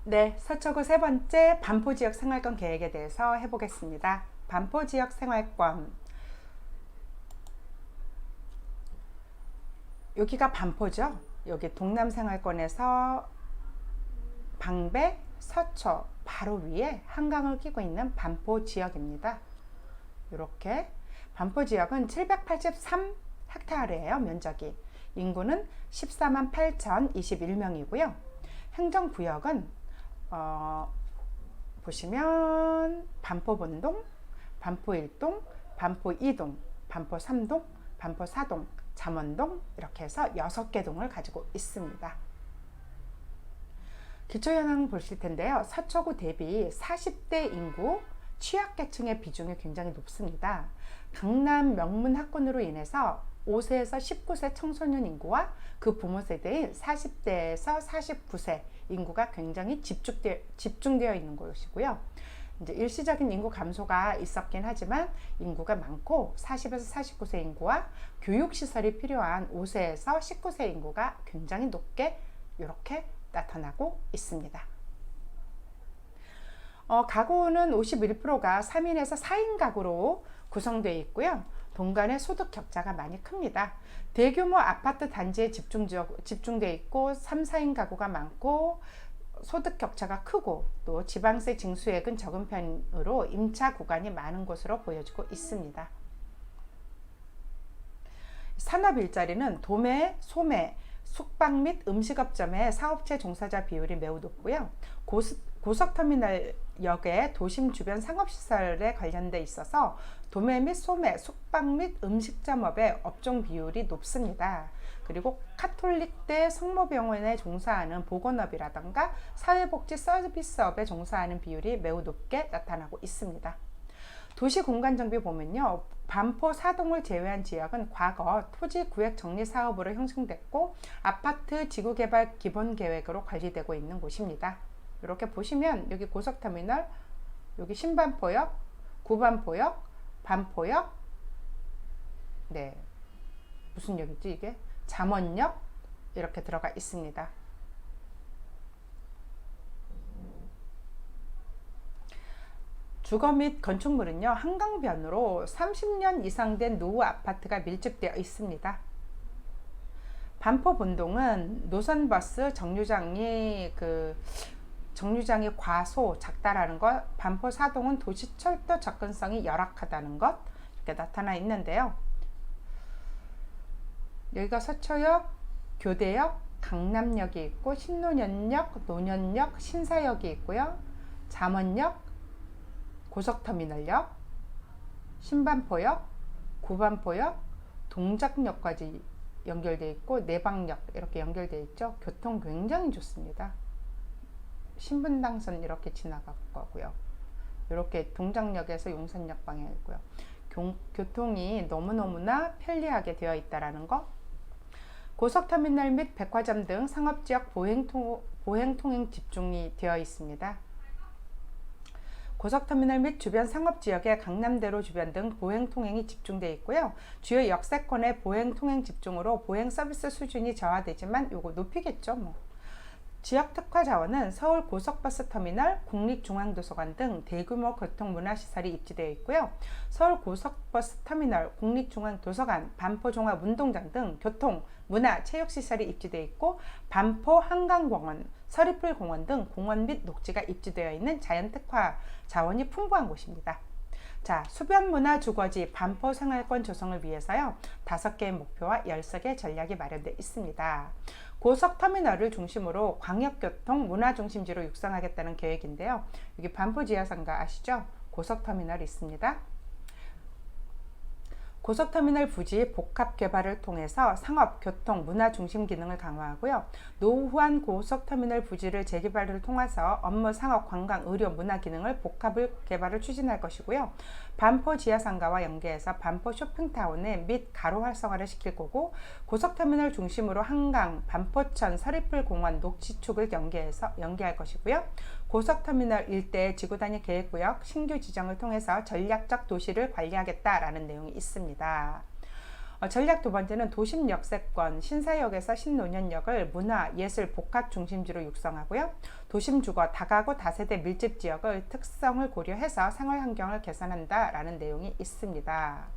네, 서초구 세 번째 반포지역 생활권 계획에 대해서 해보겠습니다. 반포지역 생활권. 여기가 반포죠. 여기 동남 생활권에서 방배, 서초 바로 위에 한강을 끼고 있는 반포지역입니다. 이렇게 반포지역은 783헥타르예요. 면적이. 인구는 14만 8,021명이고요. 행정구역은 보시면 반포본동, 반포1동, 반포2동, 반포3동, 반포4동, 잠원동 이렇게 해서 6개 동을 가지고 있습니다. 기초현황 보실 텐데요. 서초구 대비 40대 인구 취약계층의 비중이 굉장히 높습니다. 강남 명문학군으로 인해서 5세에서 19세 청소년 인구와 그 부모 세대인 40대에서 49세 인구가 굉장히 집중되어 있는 곳이고요. 이제 일시적인 인구 감소가 있었긴 하지만 인구가 많고 40에서 49세 인구와 교육시설이 필요한 5세에서 19세 인구가 굉장히 높게 이렇게 나타나고 있습니다. 가구는 51%가 3인에서 4인 가구로 구성되어 있고요. 동간의 소득 격차가 많이 큽니다. 대규모 아파트 단지에 집중되어 있고 3, 4인 가구가 많고 소득 격차가 크고 또 지방세 징수액은 적은 편으로 임차 구간이 많은 곳으로 보여지고 있습니다. 산업 일자리는 도매, 소매, 숙박 및 음식업점의 사업체 종사자 비율이 매우 높고요. 고속터미널역의 도심 주변 상업시설에 관련돼 있어서 도매 및 소매, 숙박 및 음식점업의 업종 비율이 높습니다. 그리고 카톨릭대 성모병원에 종사하는 보건업이라던가 사회복지 서비스업에 종사하는 비율이 매우 높게 나타나고 있습니다. 도시공간정비 보면요. 반포 사동을 제외한 지역은 과거 토지구획정리사업으로 형성됐고 아파트 지구개발 기본계획으로 관리되고 있는 곳입니다. 이렇게 보시면 여기 고속터미널, 여기 신반포역, 구반포역, 반포역, 네, 무슨 역이지 이게? 잠원역 이렇게 들어가 있습니다. 주거 및 건축물은요, 한강변으로 30년 이상 된 노후 아파트가 밀집되어 있습니다. 반포 본동은 노선버스 정류장이 과소 작다라는 것, 반포 사동은 도시철도 접근성이 열악하다는 것 이렇게 나타나 있는데요. 여기가 서초역, 교대역, 강남역이 있고 신논현역, 논현역, 신사역이 있고요. 잠원역, 고속터미널역, 신반포역, 구반포역, 동작역까지 연결되어 있고 내방역 이렇게 연결되어 있죠. 교통 굉장히 좋습니다. 신분당선 이렇게 지나갈 거고요. 이렇게 동작역에서 용산역 방향이고요. 교통이 너무너무나 편리하게 되어 있다는 거. 고속터미널 및 백화점 등 상업지역 보행통행 집중이 되어 있습니다. 고속터미널 및 주변 상업지역에 강남대로 주변 등 보행통행이 집중되어 있고요. 주요 역세권의 보행통행 집중으로 보행서비스 수준이 저하되지만 요거 높이겠죠. 지역 특화 자원은 서울 고속버스터미널, 국립중앙도서관 등 대규모 교통문화시설이 입지되어 있고요. 서울 고속버스터미널, 국립중앙도서관, 반포종합운동장 등 교통, 문화, 체육시설이 입지되어 있고 반포 한강공원, 서리풀공원 등 공원 및 녹지가 입지되어 있는 자연특화 자원이 풍부한 곳입니다. 자, 수변문화 주거지 반포 생활권 조성을 위해서요. 5개의 목표와 10석의 전략이 마련되어 있습니다. 고속터미널을 중심으로 광역교통 문화중심지로 육성하겠다는 계획인데요. 여기 반포지하상가 아시죠? 고속터미널이 있습니다. 고속터미널 부지 복합개발을 통해서 상업, 교통, 문화 중심 기능을 강화하고요. 노후한 고속터미널 부지를 재개발을 통해서 업무, 상업, 관광, 의료, 문화 기능을 복합을 추진할 것이고요. 반포 지하상가와 연계해서 반포 쇼핑타운의 및 가로 활성화를 시킬 거고 고속터미널 중심으로 한강, 반포천, 서리풀공원, 녹지축을 연계할 것이고요. 고속터미널 일대의 지구단위 계획구역 신규 지정을 통해서 전략적 도시를 관리하겠다라는 내용이 있습니다. 전략 두 번째는 도심 역세권, 신사역에서 신논현역을 문화, 예술, 복합 중심지로 육성하고요. 도심 주거, 다가구, 다세대 밀집 지역을 특성을 고려해서 생활 환경을 개선한다라는 내용이 있습니다.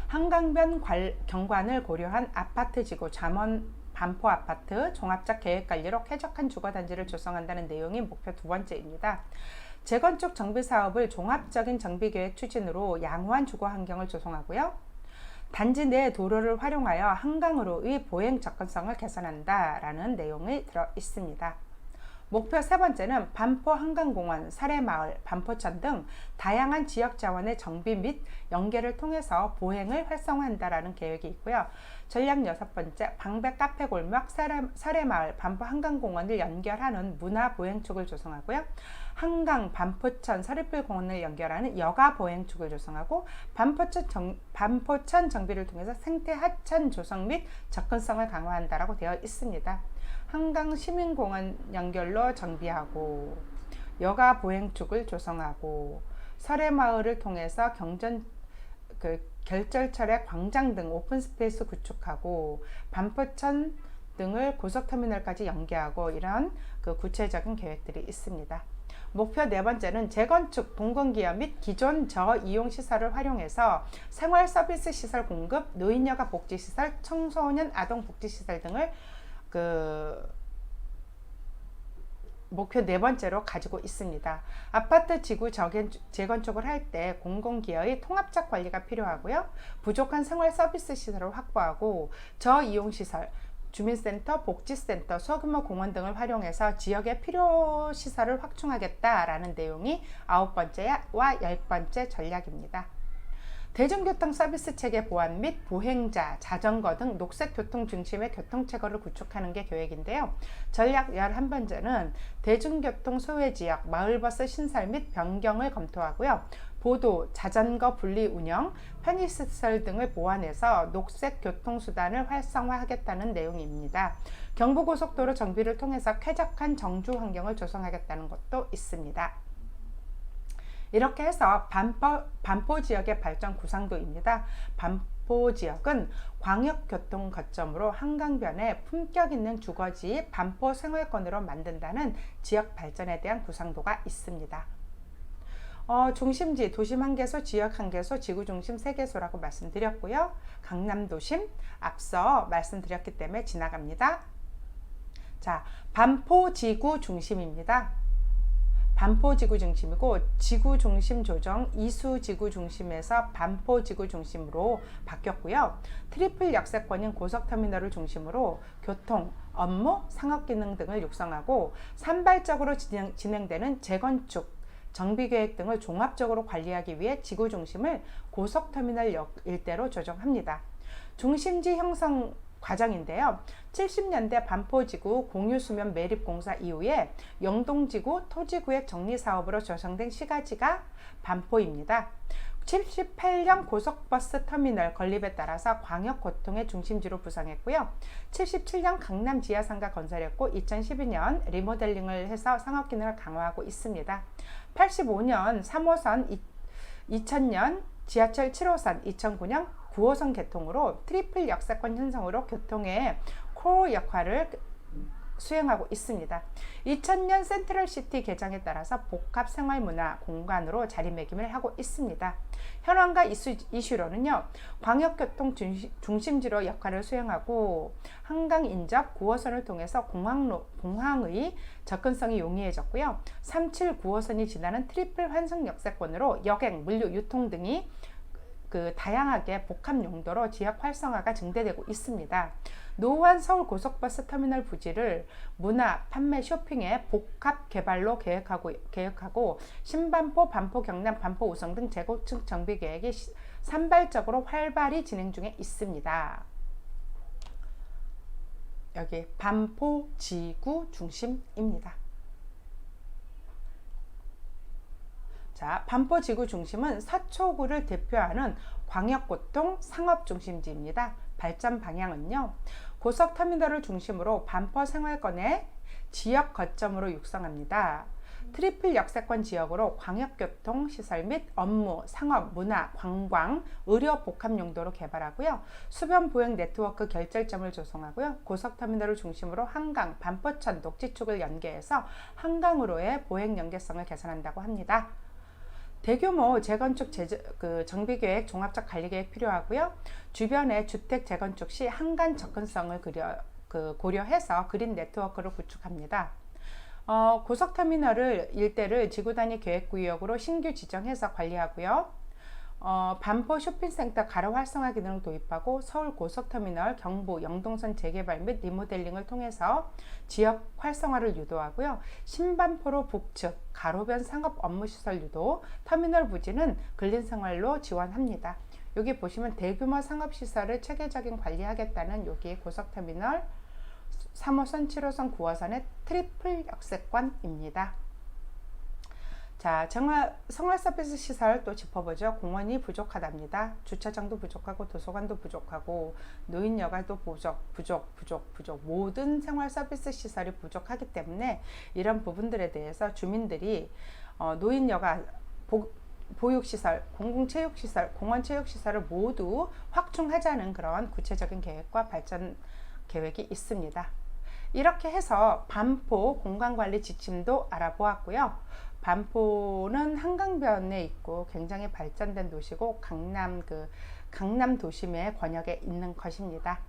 한강변 경관을 고려한 아파트 지구, 잠원 반포 아파트 종합적 계획 관리로 쾌적한 주거단지를 조성한다는 내용이 목표 두 번째입니다. 재건축 정비 사업을 종합적인 정비 계획 추진으로 양호한 주거 환경을 조성하고요. 단지 내 도로를 활용하여 한강으로의 보행 접근성을 개선한다라는 내용이 들어 있습니다. 목표 세 번째는 반포 한강공원, 사례마을, 반포천 등 다양한 지역 자원의 정비 및 연계를 통해서 보행을 활성화한다라는 계획이 있고요. 전략 여섯 번째, 방배 카페 골목, 사례마을, 반포 한강공원을 연결하는 문화 보행축을 조성하고요. 한강, 반포천, 서리풀 공원을 연결하는 여가 보행축을 조성하고 반포천 정비를 통해서 생태 하천 조성 및 접근성을 강화한다라고 되어 있습니다. 한강 시민공원 연결로 정비하고 여가 보행축을 조성하고 설해마을을 통해서 결절철에 광장 등 오픈스페이스 구축하고 반포천 등을 고속터미널까지 연계하고 이런 구체적인 계획들이 있습니다. 목표 네 번째는 재건축, 공공기업 및 기존 저이용시설을 활용해서 생활서비스 시설 공급, 노인여가 복지시설, 청소년 아동복지시설 등을 목표 네 번째로 가지고 있습니다. 아파트 지구 재건축을 할 때 공공기업의 통합적 관리가 필요하고요. 부족한 생활 서비스 시설을 확보하고 저이용시설, 주민센터, 복지센터, 소규모 공원 등을 활용해서 지역의 필요 시설을 확충하겠다라는 내용이 9번째와 10번째 전략입니다. 대중교통 서비스 체계 보완 및 보행자, 자전거 등 녹색 교통 중심의 교통체계를 구축하는 게 계획인데요. 전략 11번째는 대중교통 소외지역, 마을버스 신설 및 변경을 검토하고요. 보도, 자전거 분리 운영, 편의시설 등을 보완해서 녹색 교통수단을 활성화하겠다는 내용입니다. 경부고속도로 정비를 통해서 쾌적한 정주 환경을 조성하겠다는 것도 있습니다. 이렇게 해서 반포 지역의 발전 구상도입니다. 반포 지역은 광역교통 거점으로 한강변에 품격 있는 주거지 반포 생활권으로 만든다는 지역 발전에 대한 구상도가 있습니다. 중심지, 도심 1개소, 지역 1개소, 지구중심 3개소라고 말씀드렸고요. 강남도심 앞서 말씀드렸기 때문에 지나갑니다. 자, 반포 지구 중심입니다. 반포 지구 중심이고 지구 중심 조정 이수 지구 중심에서 반포 지구 중심으로 바뀌었고요. 트리플 역세권인 고속터미널을 중심으로 교통, 업무, 상업기능 등을 육성하고 산발적으로 진행되는 재건축, 정비계획 등을 종합적으로 관리하기 위해 지구 중심을 고속터미널역 일대로 조정합니다. 중심지 형성 과정인데요. 70년대 반포지구 공유수면 매립공사 이후에 영동지구 토지구획 정리사업으로 조성된 시가지가 반포입니다. 78년 고속버스 터미널 건립에 따라서 광역교통의 중심지로 부상했고요. 77년 강남 지하상가 건설했고 2012년 리모델링을 해서 상업기능을 강화하고 있습니다. 85년 3호선, 2000년 지하철 7호선, 2009년 9호선 개통으로 트리플 역세권 형성으로 교통의 코어 역할을 수행하고 있습니다. 2000년 센트럴시티 개장에 따라서 복합 생활문화 공간으로 자리매김을 하고 있습니다. 현황과 이슈로는요. 광역교통 중심지로 역할을 수행하고 한강 인접 9호선을 통해서 공항의 접근성이 용이해졌고요. 37 9호선이 지나는 트리플 환승 역세권으로 여객, 물류, 유통 등이 다양하게 복합 용도로 지역 활성화가 증대되고 있습니다. 노후한 서울 고속버스 터미널 부지를 문화, 판매, 쇼핑의 복합 개발로 계획하고 신반포, 반포, 경남, 반포, 우성 등 재건축 정비 계획이 산발적으로 활발히 진행 중에 있습니다. 여기 반포 지구 중심입니다. 자, 반포 지구 중심은 서초구를 대표하는 광역교통 상업중심지입니다. 발전 방향은요. 고속터미널을 중심으로 반포 생활권의 지역 거점으로 육성합니다. 트리플 역세권 지역으로 광역교통, 시설 및 업무, 상업, 문화, 관광, 의료 복합 용도로 개발하고요. 수변 보행 네트워크 결절점을 조성하고요. 고속터미널을 중심으로 한강, 반포천, 녹지축을 연계해서 한강으로의 보행 연계성을 개선한다고 합니다. 대규모 재건축 정비계획, 종합적 관리계획 필요하고요. 주변에 주택 재건축 시 한간 접근성을 고려해서 그린 네트워크를 구축합니다. 고속터미널 일대를 지구단위 계획구역으로 신규 지정해서 관리하고요. 반포 쇼핑센터 가로 활성화 기능을 도입하고 서울 고속터미널, 경부, 영동선 재개발 및 리모델링을 통해서 지역 활성화를 유도하고요. 신반포로 북측, 가로변 상업 업무시설 유도, 터미널 부지는 근린생활로 지원합니다. 여기 보시면 대규모 상업시설을 체계적인 관리하겠다는 여기 고속터미널 3호선, 7호선, 9호선의 트리플 역세권입니다. 자, 생활 서비스 시설 또 짚어보죠. 공원이 부족하답니다. 주차장도 부족하고 도서관도 부족하고 노인여가도 부족. 모든 생활 서비스 시설이 부족하기 때문에 이런 부분들에 대해서 주민들이 노인여가, 보육시설, 공공체육시설, 공원체육시설을 모두 확충하자는 그런 구체적인 계획과 발전 계획이 있습니다. 이렇게 해서 반포 공간관리 지침도 알아보았고요. 반포는 한강변에 있고 굉장히 발전된 도시고 강남 도심의 권역에 있는 것입니다.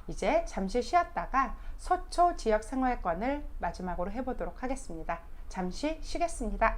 이제 잠시 쉬었다가 서초 지역 생활권을 마지막으로 해보도록 하겠습니다. 잠시 쉬겠습니다.